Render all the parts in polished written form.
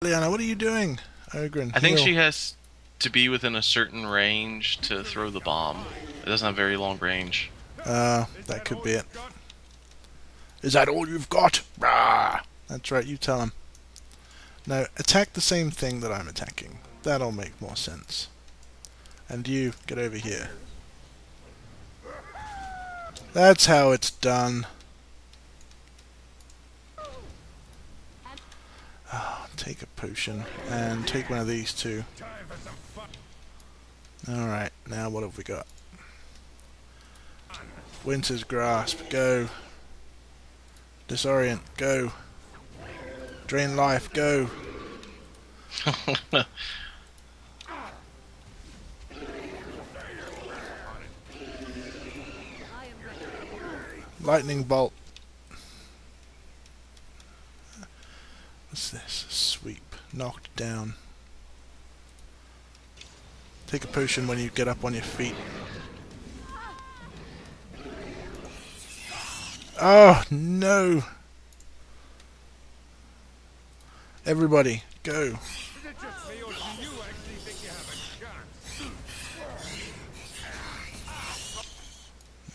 Liana, what are you doing? Ogren, I think heal. she has to be within a certain range to throw the bomb. It doesn't have very long range. That could be it. Is that all you've got? Rah! That's right, you tell him. Now, attack the same thing that I'm attacking. That'll make more sense. And you, get over here. That's how it's done. Take a potion, and take one of these too. Alright, now what have we got? Winter's Grasp, go. Disorient, go. Drain Life, go. Lightning Bolt. What's this? Sweep. Knocked down. Take a potion when you get up on your feet. Oh, no! Everybody, go.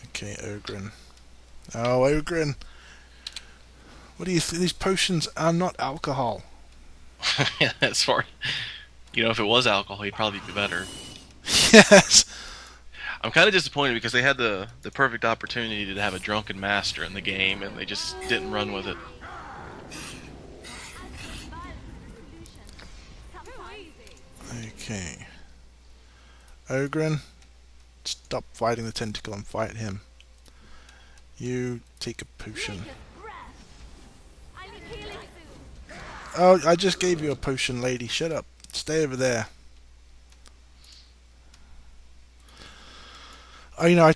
Okay, Ogren. Oh, Ogren. What do you think? These potions are not alcohol. As far, if it was alcohol, he'd probably be better. Yes! I'm kind of disappointed because they had the perfect opportunity to have a drunken master in the game, and they just didn't run with it. Okay. Ogren, stop fighting the tentacle and fight him. You take a potion. Oh, I just gave you a potion, lady. Shut up. Stay over there. I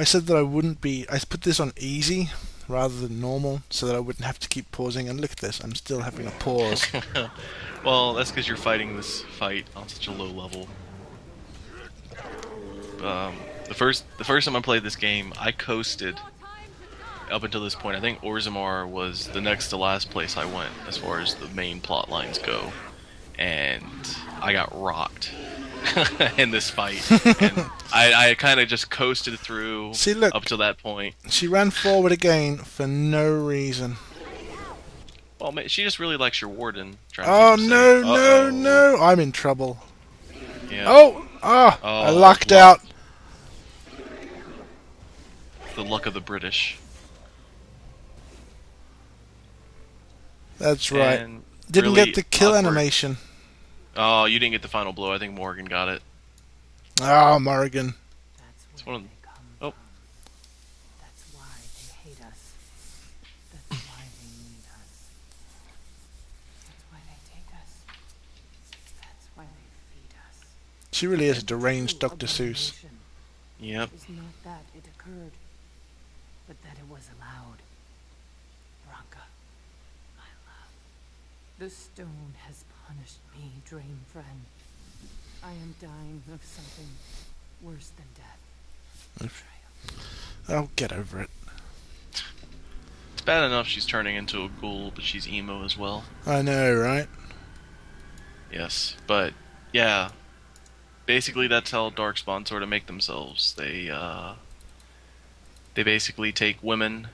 said that I wouldn't be. I put this on easy rather than normal so that I wouldn't have to keep pausing. And look at this. I'm still having a pause. Well, that's because you're fighting this fight on such a low level. The first time I played this game, I coasted up until this point. I think Orzammar was the next to last place I went as far as the main plot lines go, and I got rocked in this fight, and I kind of just coasted through See, look. up to that point. She ran forward again for no reason. Well, she just really likes your warden, trying to keep Oh, him safe. no, no, Uh-oh. no. I'm in trouble. Yeah. Oh! Ah! I Oh, lucked luck. out. The luck of the British. That's right. And Didn't get really the kill awkward. animation. Oh, you didn't get the final blow. I think Morgan got it. Ah, Morrigan. That's It's where one of. they come Oh, from. That's why they hate us. That's why they need us. That's why they take us. That's why they feed us. She really is a The deranged true Dr. Seuss. abomination yep. is not that it occurred, but that it was allowed. Branka, my love. The stone has punished me, Drain Friend. I am dying of something worse than death. Betrayal. Oh, get over it. It's bad enough she's turning into a ghoul, but she's emo as well. I know, right? Yes, but yeah, basically that's how Darkspawn sort of make themselves. They basically take women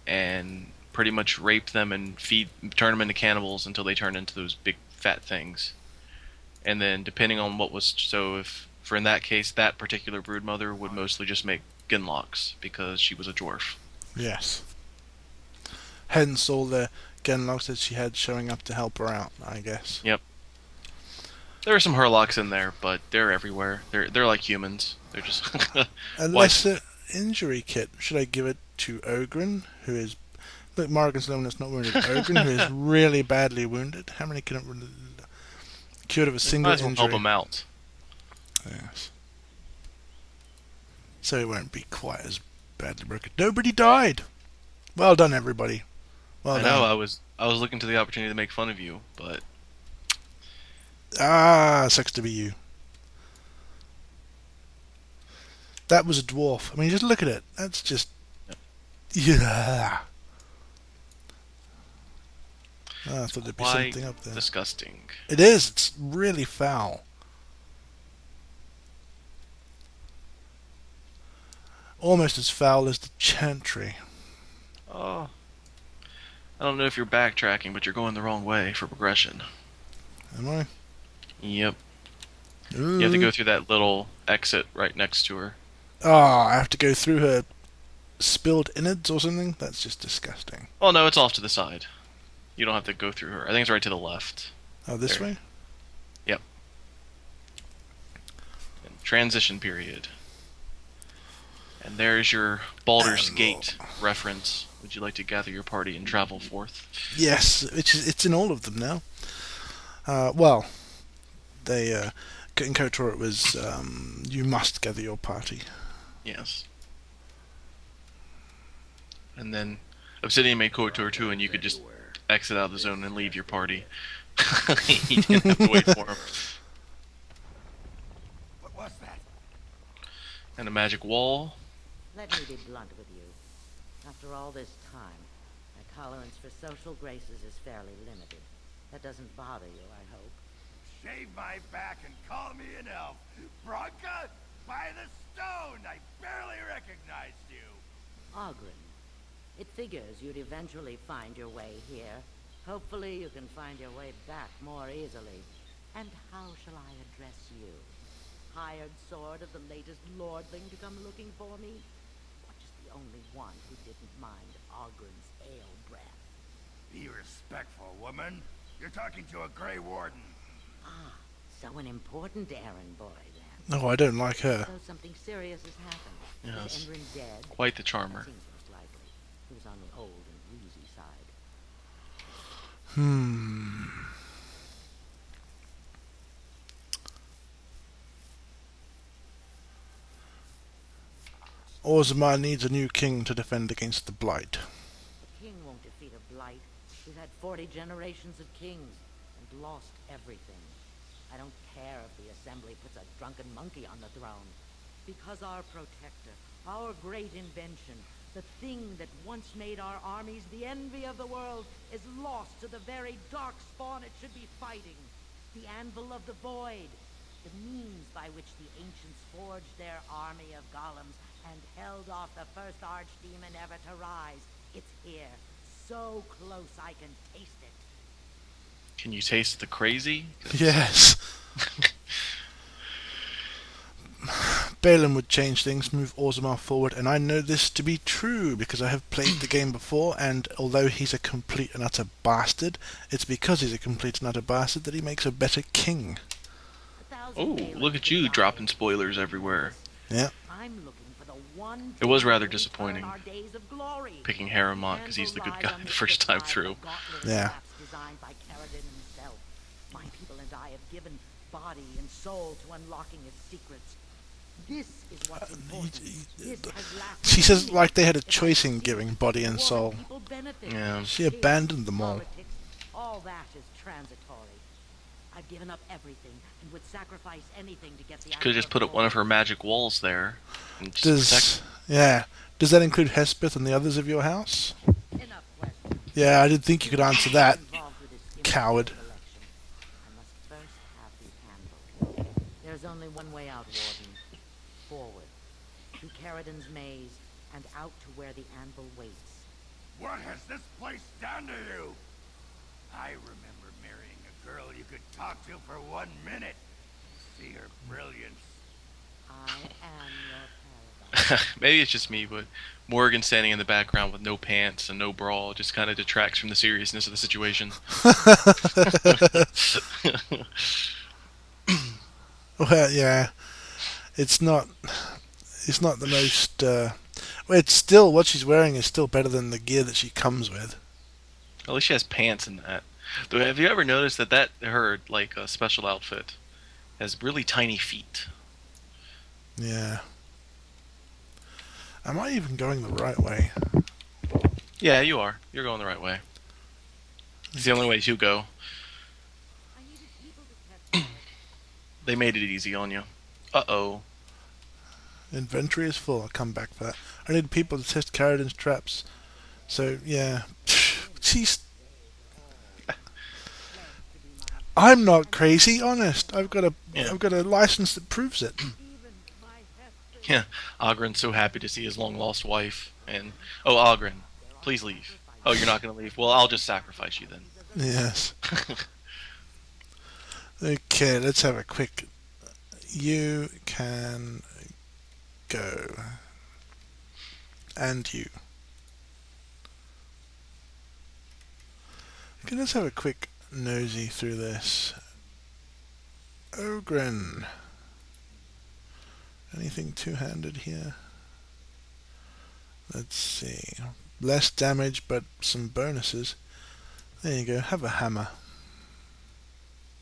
and pretty much rape them and turn them into cannibals until they turn into those big fat things. And then depending on what was so if for in that case that particular broodmother would mostly just make Genlocks because she was a dwarf. Yes. Hence all the Genlocks that she had showing up to help her out, I guess. Yep. There are some Herlocks in there, but they're everywhere. They're like humans. They're just A why lesser injury kit. Should I give it to Ogren, who is... Look, Morrigan's the one that's not wounded. Ogren, who is really badly wounded. How many can it... Cured of a might single as well help injury. them out. Yes. So it won't be quite as badly broken. Nobody died! Well done, everybody. Well I know. done. I was looking to the opportunity to make fun of you, but Ah, sucks to be you. That was a dwarf. I mean, just look at it. That's just... Yeah. Ah, I thought there'd be Quite something up there. disgusting. It is. It's really foul. Almost as foul as the chantry. Oh, I don't know if you're backtracking, but you're going the wrong way for progression. Am I? Yep. Ooh. You have to go through that little exit right next to her. Ah, I have to go through her spilled innards or something? That's just disgusting. Oh no, it's off to the side. You don't have to go through her. I think it's right to the left. Oh, this There. way? Yep. And transition period. And there's your Baldur's Gate reference. Would you like to gather your party and travel forth? Yes, it's in all of them now. Well, they in KOTOR it was you must gather your party. Yes. And then Obsidian made KOTOR 2, and you could just exit out of the zone and leave your party. You didn't have to wait for him. What was that? And a magic wall. Let me be blunt with you. After all this time, my tolerance for social graces is fairly limited. That doesn't bother you, I hope. Shave my back and call me an elf. Branka? By the stone! I barely recognized you. Ogren, it figures you'd eventually find your way here. Hopefully you can find your way back more easily. And how shall I address you? Hired sword of the latest lordling to come looking for me? Or just the only one who didn't mind Ogren's ale breath? Be respectful, woman. You're talking to a Grey Warden. Ah, so an important errand boy then. No, I don't like her. So something serious has happened. Yes. Is Enrin dead? Quite the charmer. Seems most likely. He was on the old and woozy side. Orzammar needs a new king to defend against the Blight. The king won't defeat a blight. We've had 40 generations of kings and lost everything. I don't care if the assembly puts a drunken monkey on the throne. Because our protector, our great invention, the thing that once made our armies the envy of the world, is lost to the very dark spawn it should be fighting. The anvil of the void. The means by which the ancients forged their army of golems and held off the first archdemon ever to rise. It's here. So close I can taste it. Can you taste the crazy? Yes. Balin would change things, move Orzammar forward, and I know this to be true because I have played the game before, and although he's a complete and utter bastard, it's because he's a complete and utter bastard that he makes a better king. Oh, look at you dropping spoilers everywhere. Yeah. I'm looking for the one It was rather to disappointing return our days of glory. Picking Harrimont because he's the good guy the first time through. Yeah. Designed by Paragon himself. My people and I have given body and soul to unlocking its secrets. This is what's important. This has lasted She says years. like they had a If I choice in succeed, giving body and more soul. people benefit. Yeah. She abandoned them all. Politics, all that is transitory. I've given up everything and would sacrifice anything to get the Could have just put up one of her magic walls there and just Does protect. Does that include Hespeth and the others of your house? Enough questions. Yeah, I didn't think you could answer that. Involved with this Coward. election. I must first have the anvil. There's only one way out, Warden. Forward. Through Caradon's maze and out to where the anvil waits. What has this place done to you? I remember marrying a girl you could talk to for 1 minute. See her brilliance. I am your paradise. Maybe it's just me, but Morgan standing in the background with no pants and no bra just kind of detracts from the seriousness of the situation. Well, yeah. It's not the most well, it's still what she's wearing is still better than the gear that she comes with. At least she has pants in that. Though, have you ever noticed that her like special outfit has really tiny feet? Yeah. Am I even going the right way? Yeah, you are. You're going the right way. It's the only way you go. I needed people to test They made it easy on you. Uh-oh. Inventory is full. I'll come back for that. I need people to test Caradon's traps. So, yeah. She's... I'm not crazy, honest. I've got Yeah. a license that proves it. Yeah. Ogren's so happy to see his long lost wife. And, oh, Ogren, please leave. Oh, you're not going to leave? Well, I'll just sacrifice you then. Yes. Okay, let's have a quick. You can go. And you. Okay, let's have a quick nosy through this. Ogren. Anything two-handed here? Let's see. Less damage, but some bonuses. There you go. Have a hammer.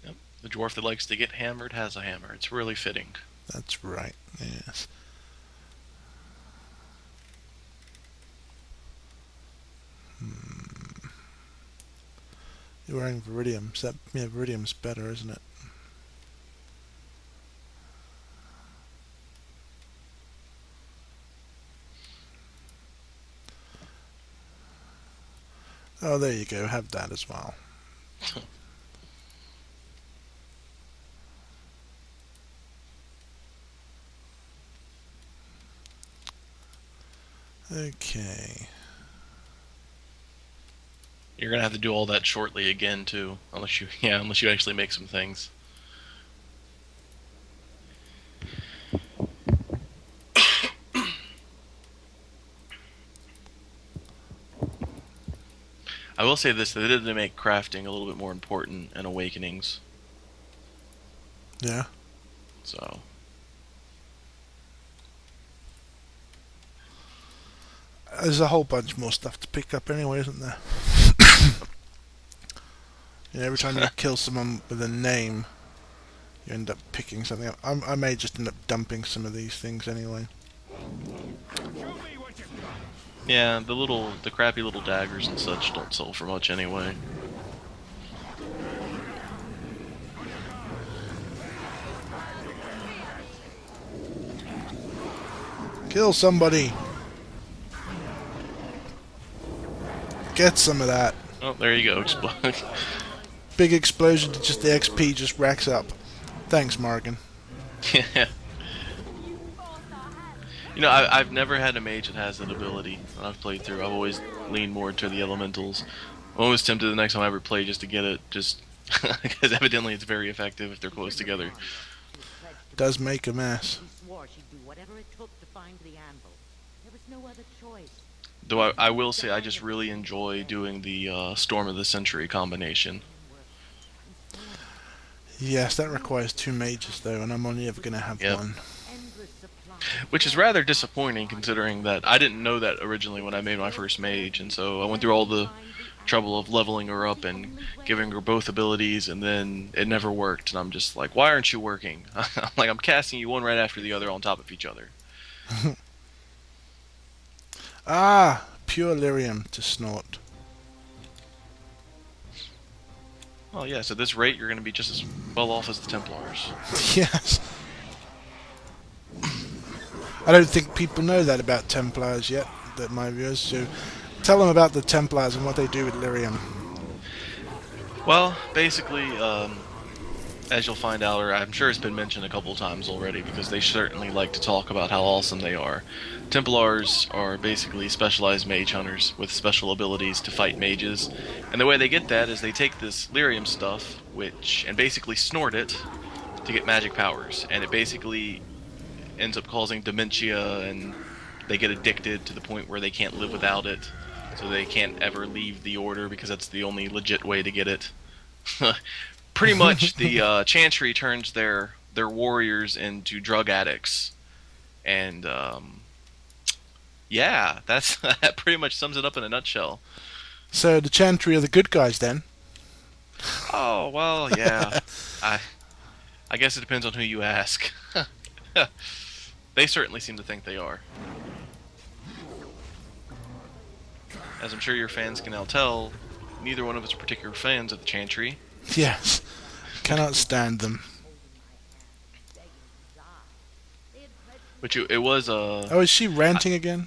Yep. The dwarf that likes to get hammered has a hammer. It's really fitting. That's right. Yes. You're wearing Viridium. Yeah, Viridium's better, isn't it? Oh, there you go. Have that as well. Okay. You're going to have to do all that shortly again, too. Unless you actually make some things. I will say this, they did make crafting a little bit more important in Awakenings. Yeah. So, There's a whole bunch more stuff to pick up anyway, isn't there? Every time you kill someone with a name, you end up picking something up. I may just end up dumping some of these things anyway. yeah, the crappy little daggers and such don't sell for much anyway. Kill somebody! Get some of that. Oh, there you go, explode. Big explosion to just the XP just racks up. Thanks, Morgan. Yeah. You know, I've never had a mage that has that ability that I've played through. I've always leaned more to the elementals. I'm always tempted the next time I ever play just to get it, just because evidently it's very effective if they're close together. Does make a mess. She swore she'd do whatever it took to find the anvil. There was no other choice. Though I will say I just really enjoy doing the Storm of the Century combination. Yes, that requires 2 mages though, and I'm only ever going to have Yep. one. Which is rather disappointing considering that I didn't know that originally when I made my first mage, and so I went through all the trouble of leveling her up and giving her both abilities, and then it never worked, and I'm just like, why aren't you working? I'm like, I'm casting you one right after the other on top of each other. Ah! Pure lyrium to snort. Oh yeah, so at this rate you're going to be just as well off as the Templars. Yes. I don't think people know that about Templars yet, that my viewers, so tell them about the Templars and what they do with lyrium. Well, basically, as you'll find out, or I'm sure it's been mentioned a couple of times already, because they certainly like to talk about how awesome they are. Templars are basically specialized mage hunters with special abilities to fight mages, and the way they get that is they take this lyrium stuff, and basically snort it to get magic powers, and it basically ends up causing dementia, and they get addicted to the point where they can't live without it, so they can't ever leave the order because that's the only legit way to get it. Pretty much, the Chantry turns their warriors into drug addicts, and yeah, that pretty much sums it up in a nutshell. So the Chantry are the good guys then? Oh well, yeah. I guess it depends on who you ask. They certainly seem to think they are. As I'm sure your fans can now tell, neither one of us are particular fans of the Chantry. Yes. Cannot stand them. Which it was Oh, is she ranting again?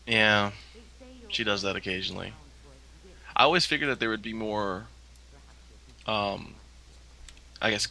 yeah, she does that occasionally. I always figured that there would be more I guess